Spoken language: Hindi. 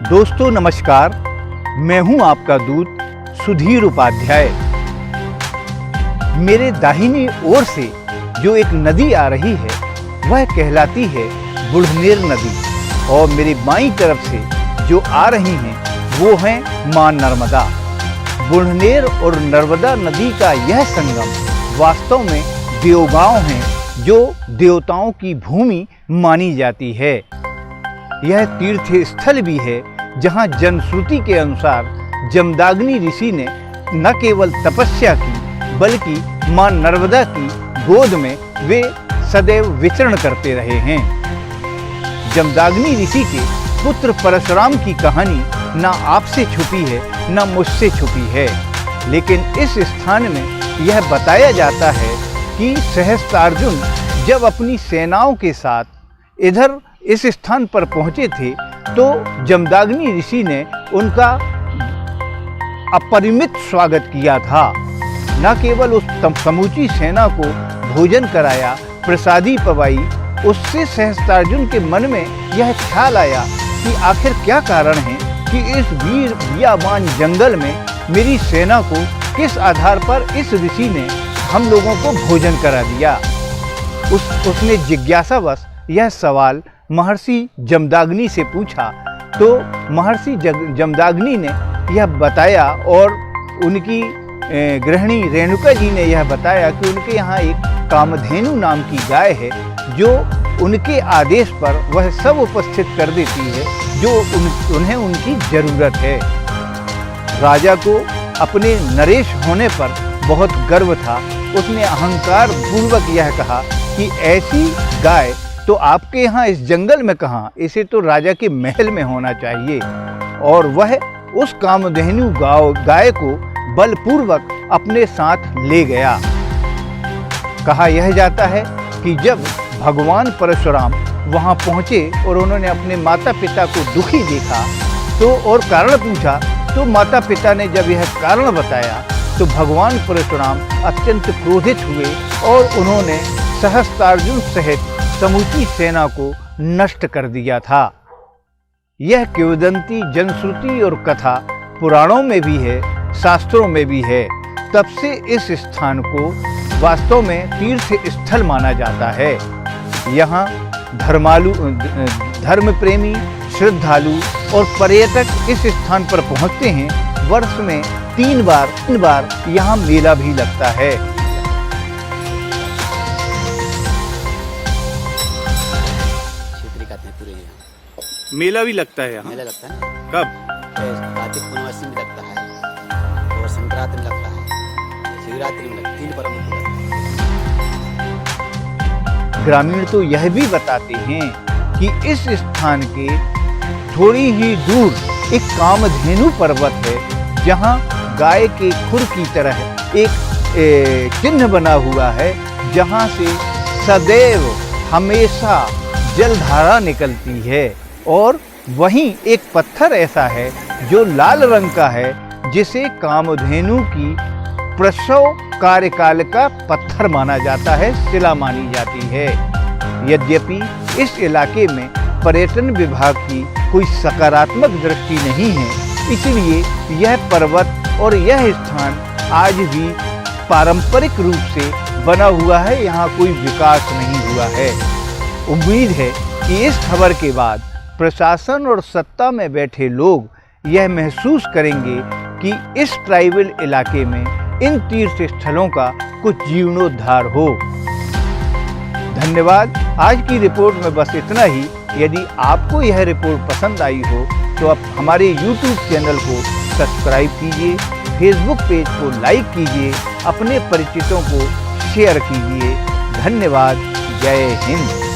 दोस्तों नमस्कार, मैं हूं आपका दूत सुधीर उपाध्याय। मेरे दाहिनी ओर से जो एक नदी आ रही है वह कहलाती है बुढ़नेर नदी, और मेरी बाईं तरफ से जो आ रही हैं वो हैं मां नर्मदा। बुढ़नेर और नर्मदा नदी का यह संगम वास्तव में देवगांव है, जो देवताओं की भूमि मानी जाती है। यह तीर्थ स्थल भी है जहां जनश्रुति के अनुसार जमदाग्नि ऋषि ने न केवल तपस्या की बल्कि मां नर्मदा की गोद में वे सदैव विचरण करते रहे हैं। जमदाग्नि ऋषि के पुत्र परशुराम की कहानी न आपसे छुपी है न मुझसे छुपी है, लेकिन इस स्थान में यह बताया जाता है कि सहस्त्रार्जुन जब अपनी सेनाओं के साथ इधर इस स्थान पर पहुंचे थे तो जमदाग्नि ऋषि ने उनका अपरिमित स्वागत किया था। न केवल उस समूची सेना को भोजन कराया, प्रसादी पवाई, उससे सहस्त्रार्जुन के मन में यह ख्याल आया कि आखिर क्या कारण है कि इस वीर बियाबान जंगल में मेरी सेना को किस आधार पर इस ऋषि ने हम लोगों को भोजन करा दिया। उसने जिज्ञासावश यह सवाल महर्षि जमदाग्नि से पूछा तो महर्षि जमदाग्नि ने यह बताया, और उनकी गृहिणी रेणुका जी ने यह बताया कि उनके यहाँ एक कामधेनु नाम की गाय है जो उनके आदेश पर वह सब उपस्थित कर देती है जो उन्हें उनकी ज़रूरत है। राजा को अपने नरेश होने पर बहुत गर्व था। उसने अहंकार पूर्वक यह कहा कि ऐसी गाय तो आपके यहाँ इस जंगल में कहाँ, इसे तो राजा के महल में होना चाहिए। और वह उस कामधेनु गाय को बलपूर्वक अपने साथ ले गया। कहा यह जाता है कि जब भगवान परशुराम वहाँ पहुँचे और उन्होंने अपने माता पिता को दुखी देखा तो और कारण पूछा, तो माता पिता ने जब यह कारण बताया तो भगवान परशुराम अत्यंत क्रोधित हुए और उन्होंने सहस्त्रार्जुन सहित समूची सेना को नष्ट कर दिया था। यह किंवदंती जनश्रुति और कथा पुराणों में भी है, शास्त्रों में भी है। तब से इस स्थान को वास्तव में तीर्थ स्थल माना जाता है। यहाँ धर्म प्रेमी, श्रद्धालु और पर्यटक इस स्थान पर पहुँचते हैं। वर्ष में तीन बार यहाँ मेला भी लगता है। मेला भी लगता है यहाँ? मेला लगता है ना। कब? कार्तिक पूर्णिमा में लगता है और संक्रांति में लगता है, शिवरात्रि में लगता है, 3 पर्व में लगता है। ग्रामीण तो यह भी बताते हैं कि इस स्थान के थोड़ी ही दूर एक कामधेनु पर्वत है जहाँ गाय के खुर की तरह एक चिन्ह बना हुआ है, जहाँ से सदैव हमेशा जलधारा निकलती है। और वहीं एक पत्थर ऐसा है जो लाल रंग का है, जिसे कामधेनु की प्रसव कार्यकाल का पत्थर माना जाता है, शिला मानी जाती है। यद्यपि इस इलाके में पर्यटन विभाग की कोई सकारात्मक दृष्टि नहीं है, इसलिए यह पर्वत और यह स्थान आज भी पारंपरिक रूप से बना हुआ है, यहाँ कोई विकास नहीं हुआ है। उम्मीद है कि इस खबर के बाद प्रशासन और सत्ता में बैठे लोग यह महसूस करेंगे कि इस ट्राइबल इलाके में इन तीर्थ स्थलों का कुछ जीर्णोद्धार हो। धन्यवाद। आज की रिपोर्ट में बस इतना ही। यदि आपको यह रिपोर्ट पसंद आई हो तो आप हमारे YouTube चैनल को सब्सक्राइब कीजिए, फेसबुक पेज को लाइक कीजिए, अपने परिचितों को शेयर कीजिए। धन्यवाद। जय हिंद।